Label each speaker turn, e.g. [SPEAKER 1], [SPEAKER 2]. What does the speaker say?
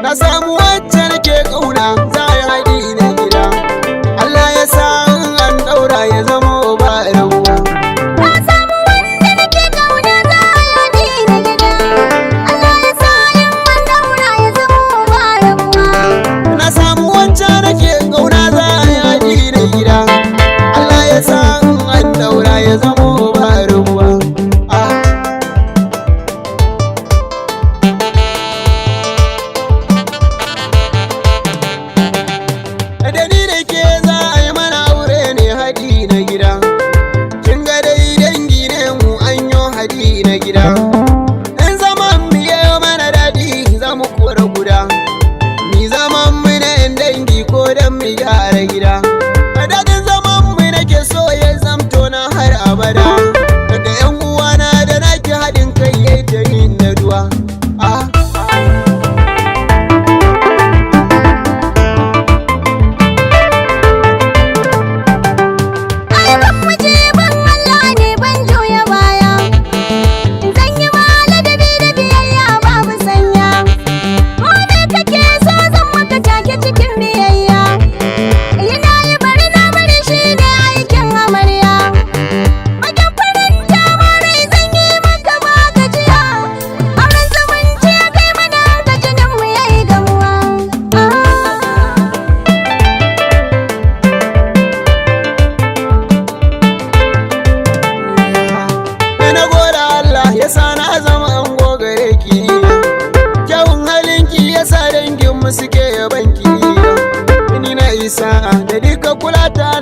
[SPEAKER 1] na samu wacce nake kauna za a yi haɗi na gida. Allah ya sa an ɗaura ya zama ba rabuwa.
[SPEAKER 2] Na samu wanda nake kauna za a yi haɗi na gida. Allah ya sa an ɗaura ya zama ba rabuwa.
[SPEAKER 1] Na samu wacce nake kauna za a yi haɗi na gida. Allah ya sa an ɗaura ya zama ba rabuwa. Da ni da ke za a yi mana aure ne haɗi na gida. Kin ga dai dangi ne mu an yi haɗi na gida. In zaman mu ya yi mana daɗi za mu kora guda. Mi zaman mu na yan dangi ko dan mu gyara gida. Daɗin zaman mu nake so ya zamto na har abada. Daga yan uwana da nake haɗin kai yayi ta yin na duwa.
[SPEAKER 2] Aikan miji ban Allah ne ban juya baya. Zan yi ma ladabi da biyayya babu sanya. Ko me kake so zan maka take cikin biyayya. Ina yi bari na bari shi ne aikin amarya. Wajen faranta ma rai zan yi maka ba gajiya. Auren zumunci ya kai mana ga jinin mu yayi gamuwa.
[SPEAKER 1] Na gode Allah ya sa na zama ango gare ki. Kyawun halinki ya sa danginmu suke yabanki. Ni na isa da duka kulata